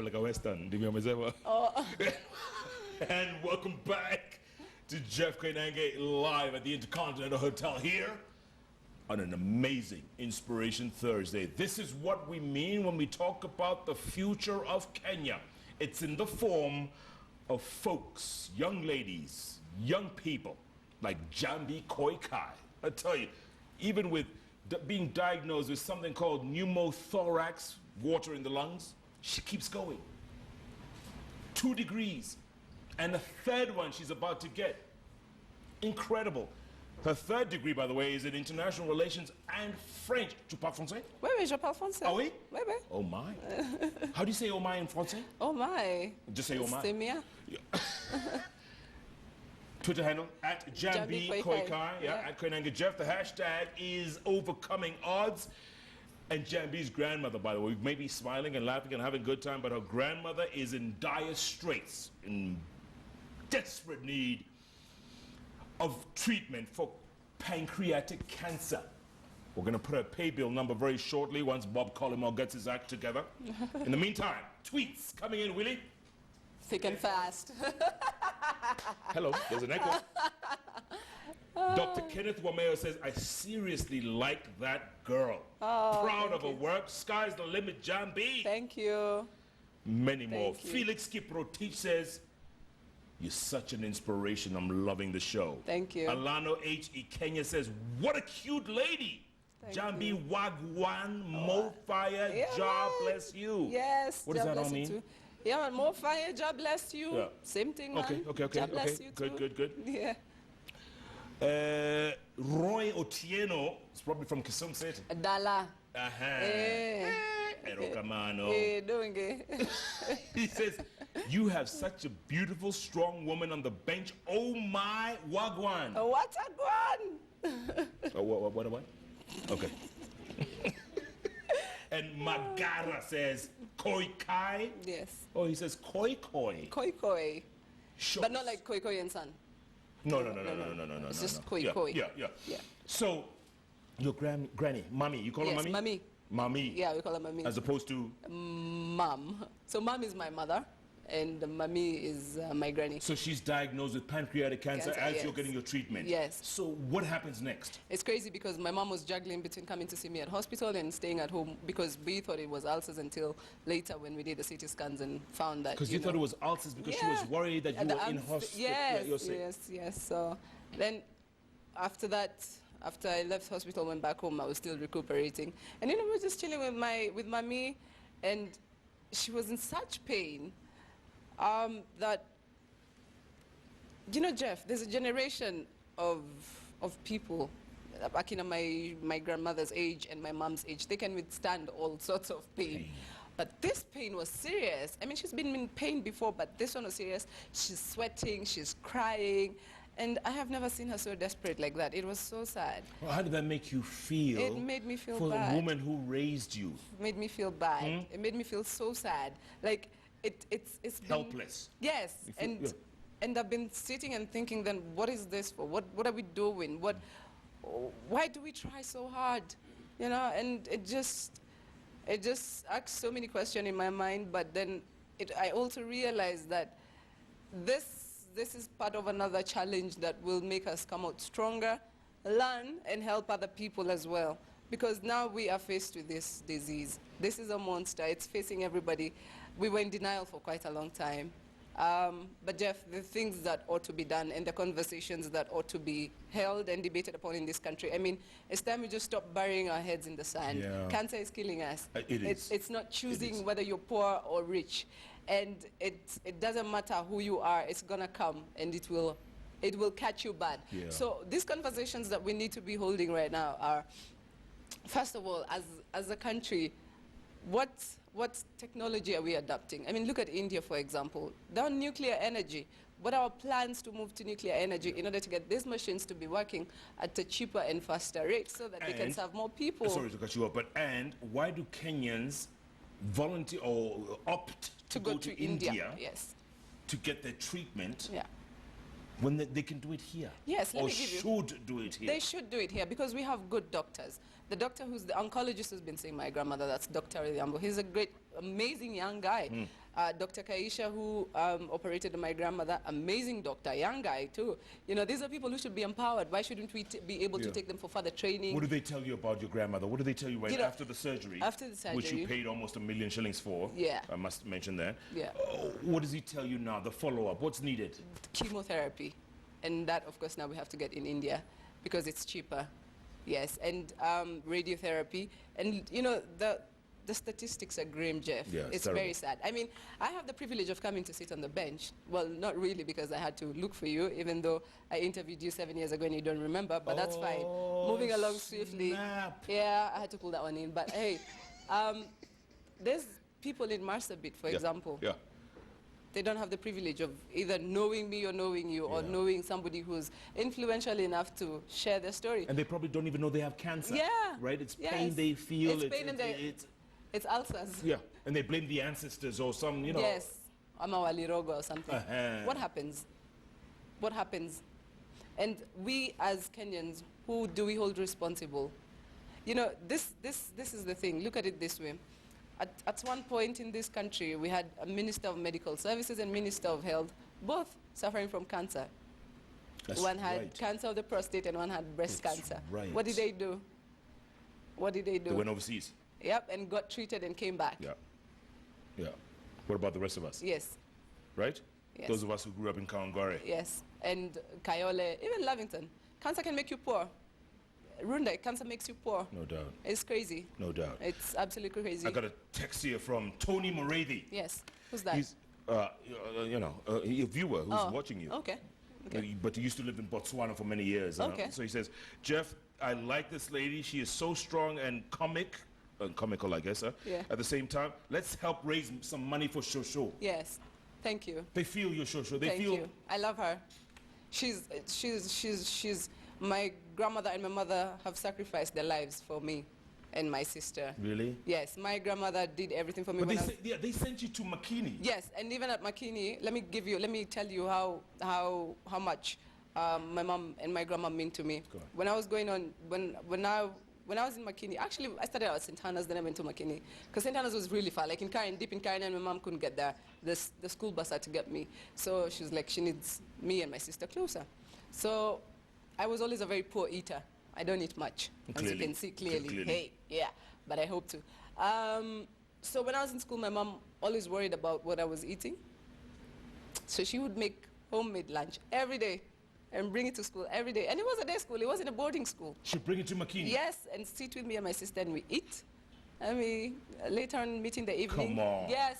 like a Western. Oh. And welcome back to Jeff Koinange live at the Intercontinental Hotel here on an amazing Inspiration Thursday. This is what we mean when we talk about the future of Kenya. It's in the form of folks, young ladies, young people like Njambi Koikai. I tell you, even with being diagnosed with something called pneumothorax, water in the lungs, she keeps going. 2 degrees. And the third one she's about to get. Incredible. Her third degree, by the way, is in international relations and French. Tu parles français? Oui, oui, je parle français. Ah oui? Oui, oui. Oh my. How do you say oh my in français? Oh my. Just say oh my. C'est bien. Twitter handle at Jambi Koikai, yeah, at Koinange Jeff. The hashtag is overcoming odds. And Jambi's grandmother, by the way, may be smiling and laughing and having a good time, but her grandmother is in dire straits, in desperate need of treatment for pancreatic cancer. We're going to put a pay bill number very shortly once Bob Collymore gets his act together. In the meantime, tweets coming in, Willie. Thick and fast. Hello, there's an echo. Dr. Kenneth Wameo says, I seriously like that girl. Oh, proud of her work. Sky's the limit, Jambi. Thank you. Many more. Thank you. Felix Kiprotich says, you're such an inspiration. I'm loving the show. Thank you. Alano H.E. Kenya says, what a cute lady. Thank Jambi you. Wagwan, more fire, Yeah, job bless you. Yes. What does that all bless you mean? too. Yeah, man, more fire, job bless you. Yeah. Same thing, man. Okay. Job bless you too. Good. Yeah. Roy Otieno is probably from Kisumu City. Dala. Erokamano. Doing it. He says, you have such a beautiful, strong woman on the bench. Oh my wagwan. What a guan. What? Okay. And Magara says, Koi Kai. Yes. Oh, he says Koi Koi. Koi koi. Sure. But not like koi koi and son. No. It's just no. koi koi. Yeah. So, your granny, mommy, you call her Yes, mommy? mommy. Mommy. Yeah, we call her mommy. As opposed to? Mom. So mom is my mother, and mommy is my granny. So she's diagnosed with pancreatic cancer as yes. you're getting your treatment. Yes. So what happens next? It's crazy because my mom was juggling between coming to see me at hospital and staying at home because we thought it was ulcers until later when we did the CT scans and found that. Because you thought it was ulcers because she was worried that you were in hospital. Yes. So then after that, after I left hospital, went back home, I was still recuperating. And we were just chilling with mommy, and she was in such pain that, Jeff, there's a generation of people back in my grandmother's age and my mom's age. They can withstand all sorts of pain. But this pain was serious. I mean, she's been in pain before, but this one was serious. She's sweating, she's crying. And I have never seen her so desperate like that. It was so sad. Well, how did that make you feel? It made me feel for bad. For the woman who raised you. It made me feel bad. It made me feel so sad. Like, it's been, helpless. Yes. And I've been sitting and thinking then, what is this for? What are we doing? Why do we try so hard? And it just asks so many questions in my mind, but then I also realized that this is part of another challenge that will make us come out stronger, learn, and help other people as well. Because now we are faced with this disease. This is a monster. It's facing everybody. We were in denial for quite a long time. But Jeff, the things that ought to be done and the conversations that ought to be held and debated upon in this country, I mean, it's time we just stop burying our heads in the sand. Yeah. Cancer is killing us. It is. It's not choosing whether you're poor or rich. And it doesn't matter who you are, it's gonna come and it will catch you bad. Yeah. So these conversations that we need to be holding right now are, first of all, as a country, what technology are we adopting? I mean, look at India, for example. They're on nuclear energy. What are our plans to move to nuclear energy in order to get these machines to be working at a cheaper and faster rate so that they can serve more people? Sorry to cut you off, and why do Kenyans volunteer or opt to go to India yes, to get their treatment? Yeah. When they can do it here? Yes, let or me give you. should do it here? They should do it here because we have good doctors. the doctor who's the oncologist who's been seeing my grandmother, that's Dr. Yambo. He's a great, amazing young guy. Dr. Kaisha, who operated on my grandmother, amazing doctor, young guy too. You know, these are people who should be empowered. Why shouldn't we be able to take them for further training? What do they tell you about your grandmother? What do they tell you right after the surgery? After the surgery. Which you paid almost $1 million shillings for. Yeah. I must mention that. Yeah. What does he tell you now, the follow-up? What's needed? Chemotherapy. And that, of course, now we have to get in India because it's cheaper. Yes, and radiotherapy. And, you know, the statistics are grim, Jeff. Yeah, it's terrible. very sad. I mean, I have the privilege of coming to sit on the bench. Well, not really, because I had to look for you, even though I interviewed you 7 years ago and you don't remember, but that's fine. Moving along swiftly. Snap. Yeah, I had to pull that one in. But hey, there's people in Marsabit, for example. Yeah. They don't have the privilege of either knowing me or knowing you or knowing somebody who's influential enough to share their story. And they probably don't even know they have cancer. Yeah. Right? It's pain they feel. It's pain and it's ulcers. Yeah. And they blame the ancestors or some, you know. Yes. Amawali Rogo or something. What happens? What happens? And we as Kenyans, who do we hold responsible? You know, this is the thing. Look at it this way. At one point in this country, we had a Minister of Medical Services and Minister of Health, both suffering from cancer. That's one had right. cancer of the prostate and one had breast cancer. Right. What did they do? What did they do? They went overseas. Yep, and got treated and came back. Yeah. Yeah. What about the rest of us? Yes. Right? Yes. Those of us who grew up in Kawangware. Yes, and Kayole, even Lavington. Cancer can make you poor. Runda, cancer makes you poor. No doubt. It's crazy. No doubt. It's absolutely crazy. I got a text here from Tony Morethi. Yes. Who's that? He's, you know, a viewer who's watching you. Okay. Okay. But he used to live in Botswana for many years. Okay. So he says, Jeff, I like this lady. She is so strong and comical, I guess, Yeah. at the same time. Let's help raise some money for Shosho. Yes. Thank you. They feel your Shosho. They Thank feel. you. I love her. She's my grandmother and my mother have sacrificed their lives for me and my sister. Really? Yes, my grandmother did everything for me. But when they sent you to Makini. Yes, and even at Makini, let me tell you how much my mom and my grandma mean to me. Go on. When I was going on, when I was in Makini, actually I started out at St. Hannah's, then I went to Makini, because St. Hannah's was really far, like in Karen, deep in Karen, and my mom couldn't get there. The school bus had to get me, so she was like, she needs me and my sister closer. So I was always a very poor eater. I don't eat much, as you can see clearly. Hey, yeah, but I hope to. So when I was in school, my mom always worried about what I was eating. So she would make homemade lunch every day and bring it to school every day. And it was a day school, it wasn't a boarding school. She'd bring it to Makini? Yes, and sit with me and my sister and we eat. And we later on meet in the evening. Come on. Yes.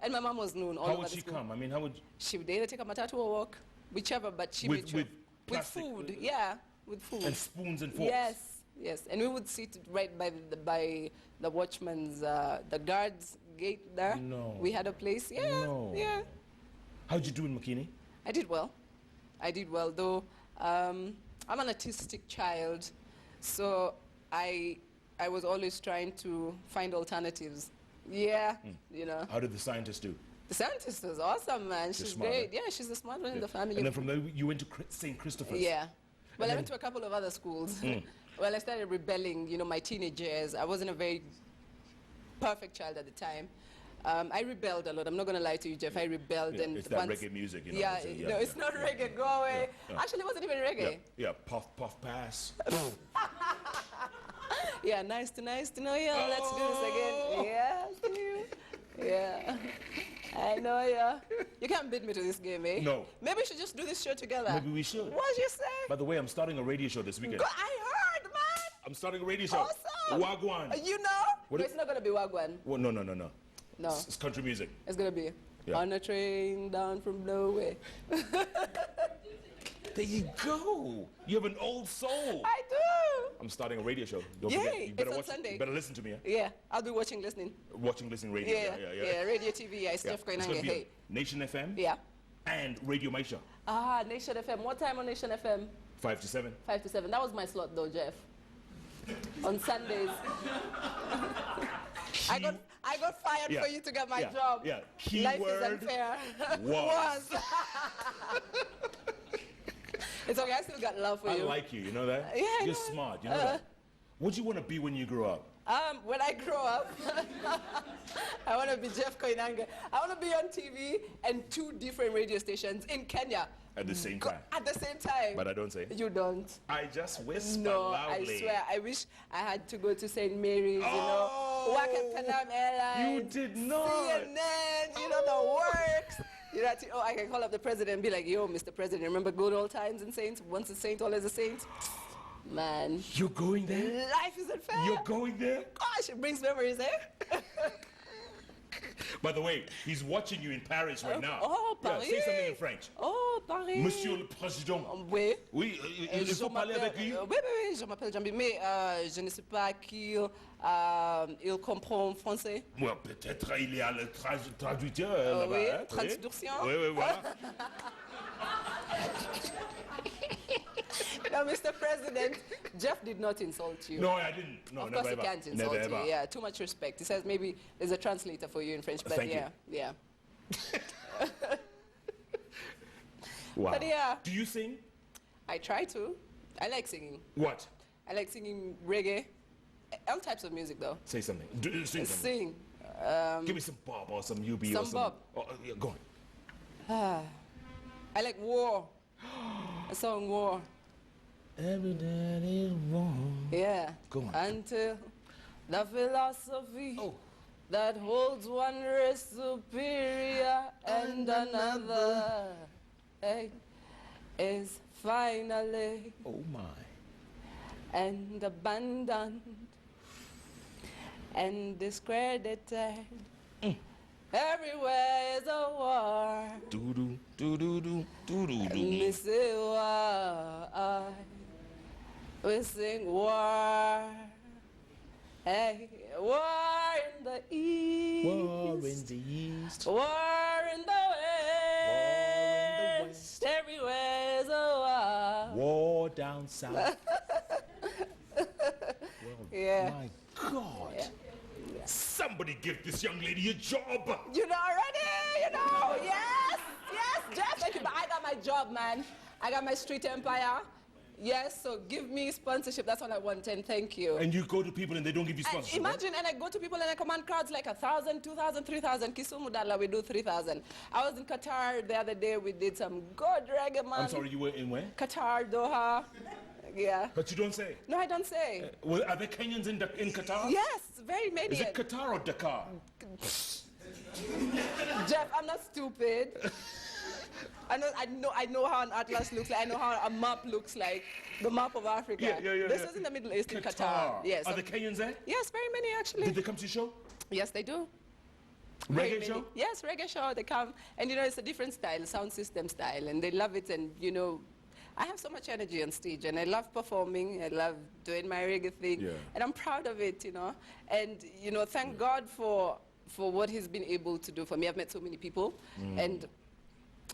And my mom was known all How over would the she school. come? I mean, how would... She would either take a matatu or walk, whichever, but she made sure. With plastic, food, yeah, with food. And spoons and forks? Yes, yes. And we would sit right by the watchman's, the guard's gate there. No. We had a place, yeah, No. yeah. How'd you do in Makini? I did well. I did well, though. I'm an autistic child, so I was always trying to find alternatives. Yeah, you know. How did the scientist do? The scientist was awesome, man. She's smart, great. right? Yeah, she's the smart one in the family. And then from there, you went to St. Christopher's. Yeah. Well, And I went to a couple of other schools. Well, I started rebelling, you know, my teenage years. I wasn't a very perfect child at the time. I rebelled a lot. I'm not going to lie to you, Jeff. I rebelled. Yeah, and it's that reggae music, you know. Yeah, no, it's not reggae. Go away. Yeah, yeah. Actually, it wasn't even reggae. Yeah, puff, puff, pass. Yeah, nice to know you. Let's do this again. Yeah, see you. Yeah. I know you. You can't beat me to this game, eh? No. Maybe we should just do this show together. Maybe we should. What'd you say? By the way, I'm starting a radio show this weekend. I heard, man. I'm starting a radio show. Awesome. Wagwan. You know? What No, it's not going to be Wagwan. Well, no. No. It's country music. It's going to be Yeah. on a train down from nowhere. There you go. You have an old soul. I do. I'm starting a radio show. Don't Yay, forget. You better it's on watch. Sunday. You better listen to me. Yeah, I'll be watching, listening. Watching, listening, radio. Yeah, radio, TV. Yeah, it's Yeah. Jeff It's Koinange. gonna be Hey. on Nation FM. Yeah. And Radio Maisha. Ah, Nation FM. What time on Nation FM? 5 to 7. 5 to 7. That was my slot, though, Jeff. On Sundays. I got fired Yeah. for you to get my Yeah. job. Yeah. Life is Keyword unfair. was. It's okay. I still got love for I you. like you. You know that? Yeah, I You're know. smart. You know that? What do you want to be when you grow up? When I grow up, I want to be Jeff Koinange. I want to be on TV and 2 different radio stations in Kenya. At the same time. At the same time. But I don't say. You don't. I just whisper No, loudly. I swear. I wish I had to go to St. Mary's, you know. Work at Panam Airlines. You did not. CNN, you know, the works. You know, I can call up the president and be like, yo, Mr. President, remember good old times in Saints? Once a saint, always a saint. Man. You're going there? Life isn't fair. You're going there? Gosh, it brings memories, eh? By the way, he's watching you in Paris right now. Oh, Paris. Yeah, say something in French. Oh, Paris. Monsieur le Président. Oui. Oui, il faut parler avec lui. Oui, je m'appelle Jambi, mais je ne sais pas qu'il comprend français. Ouais, peut-être il y a le traducteur là-bas. Oui, Hein? traduction. Oui, oui, voilà. No, Mr. President, Jeff did not insult you. No, I didn't. No, of never course ever. he can't insult Never you. ever. Yeah, too much respect. He says maybe there's a translator for you in French, but Thank you. yeah. Wow. But yeah. Do you sing? I try to. I like singing. What? I like singing reggae. All types of music, though. Say something. Sing something. Sing. Give me some Bob or some UB or Some some. Bob. Oh, yeah, go on. I like War. A song War. Every day is wrong. Yeah. Go on. Until the philosophy Oh. that holds one race superior and another is finally Oh my. and abandoned and discredited. Everywhere is a war. Do do do do do do do do. Me say war. We sing war. Hey, war in the east. War in the east. War in the west. Everywhere is a war. War down south. Yeah. My God. Yeah. Somebody give this young lady a job. You know already, you know. Yes, Jeff, thank you. But I got my job, man. I got my street empire. Yes, so give me sponsorship. That's all I want, and thank you. And you go to people and they don't give you And sponsorship. right? imagine, and I go to people and I command crowds like 1,000, 2,000, 3,000. Kisumu Dala, we do 3,000. I was in Qatar the other day. We did some good reggae, man. I'm sorry, you were in where? Qatar, Doha. Yeah. But you don't say. No, I don't say. Well, are there Kenyans in Qatar? Yes, very many. Is it Qatar or Dakar? Jeff, I'm not stupid. I know how an atlas looks like. I know how a map looks like. The map of Africa. Yeah. This is in the Middle East, in Qatar. Yes. Are there Kenyans there? Yes, very many actually. Did they come to your show? Yes, they do. Very Reggae many. show? Yes, reggae show. They come, and you know, it's a different style, sound system style, and they love it. And you know, I have so much energy on stage, and I love performing. I love doing my reggae thing, Yeah. and I'm proud of it. You know, and you know, thank God for what He's been able to do for me. I've met so many people, and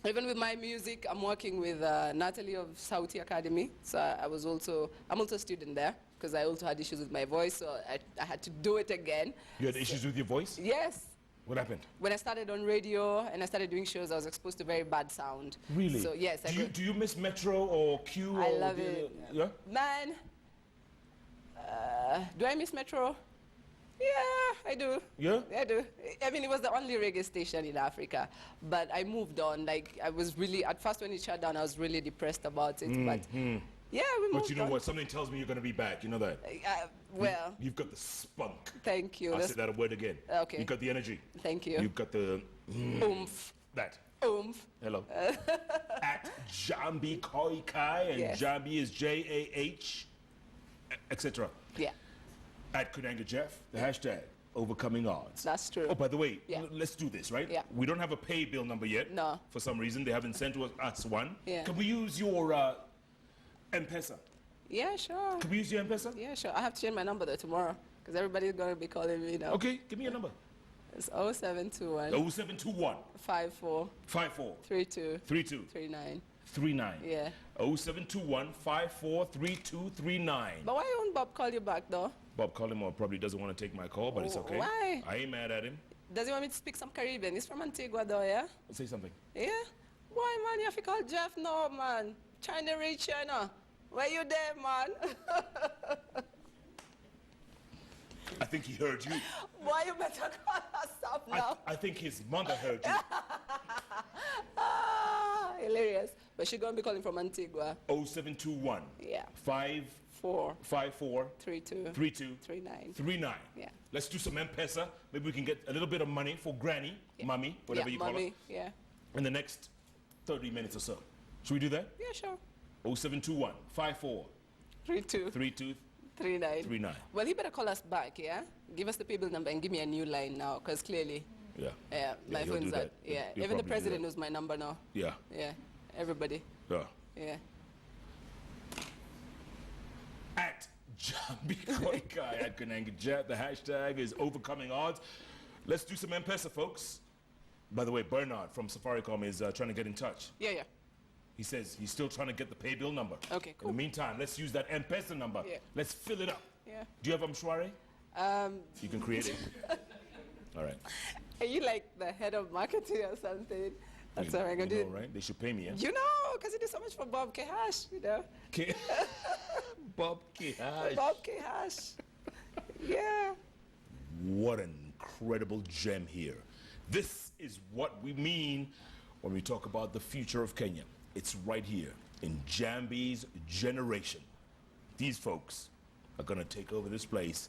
even with my music, I'm working with Natalie of Sauti Academy. So I'm also a student there because I also had issues with my voice, so I had to do it again. You had issues with your voice? Yes. What happened? When I started on radio and I started doing shows, I was exposed to very bad sound. Really? So yes, Do you miss Metro or Q? I or love it. Yeah? Man, do I miss Metro? Yeah, I do. Yeah? I do. I mean, it was the only reggae station in Africa, but I moved on. Like, I was really, at first when it shut down, I was really depressed about it, but yeah, we moved on. But you know what? Something tells me you're going to be back. You know that? Well, You've got the spunk. thank you. I'll That's- say that word again. Okay. You've got the energy. Thank you. You've got the... Oomph. That. Oomph. Hello. At Njambi Koikai, and Yes. Jambi is J-A-H, etc. Yeah, At Koinange Jeff, the hashtag, overcoming odds. that's true. Oh, by the way, Yeah. let's do this, right? Yeah. We don't have a pay bill number yet. No. For some reason, they haven't sent to us one. Yeah. Can we use your M-Pesa? Yeah, sure. Can we use your M-Pesa? Yeah, sure. I have to change my number though tomorrow because everybody's going to be calling me now. Okay, give me your number. It's 0721 0721 54 54 32 32 39. 39. Yeah. 0721 54 32 39. But why won't Bob call you back though? Bob Collymore probably doesn't want to take my call, but it's okay. Why? I ain't mad at him. Does he want me to speak some Caribbean? He's from Antigua though, yeah? Say something. Yeah? Why, man? You have to call Jeff no, man. Trying to reach you, no. Where you there, man? I think he heard you. Why you better call us up now? I think his mother heard you. Hilarious. But she's going to be calling from Antigua. 0721 Yeah. 54 32 32 39. 39. Yeah. Let's do some M-Pesa. Maybe we can get a little bit of money for granny, mommy, whatever you call mommy, it, yeah. in the next 30 minutes or so. Should we do that? Yeah, sure. 0721 54 32 32 39. 39. Well, he better call us back, yeah? Give us the people number and give me a new line now, because clearly, Yeah. my he'll phone's do out. that. Yeah, He'll even the probably do president that. knows my number now. Yeah. Yeah, everybody. Yeah. Yeah. At Njambi Koikai at Koinange. The hashtag is overcoming odds. Let's do some M-Pesa, folks. By the way, Bernard from Safaricom is trying to get in touch. Yeah. He says he's still trying to get the pay bill number. Okay, cool. In the meantime, let's use that M-Pesa number. Yeah. Let's fill it up. Yeah. Do you have Mshwari? You can create it. All right. Are you like the head of marketing or something? That's what I'm going to You do. know, right? They should pay me, yeah? You know, because you do so much for Bob Kehash, you know. Bob Kihash. Bob Kehash. Yeah. What an incredible gem here. This is what we mean when we talk about the future of Kenya. It's right here in Njambi's generation. These folks are going to take over this place.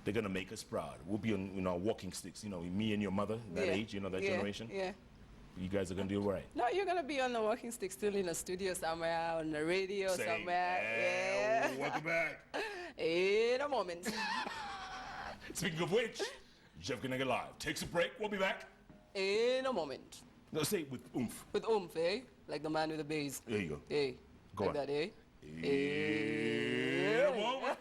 They're going to make us proud. We'll be on our walking sticks, you know, me and your mother, that age, you know, that generation. Yeah. You guys are going to do it right. No, you're going to be on the walking stick still in a studio somewhere, on the radio Say, somewhere. Yeah. Welcome back. In a moment. Speaking of which, Jeff Koinange Live takes a break. We'll be back. In a moment. No, say it with oomph. With oomph, eh? Like the man with the bass. There you go. Eh? Go like on. that, eh? In a moment.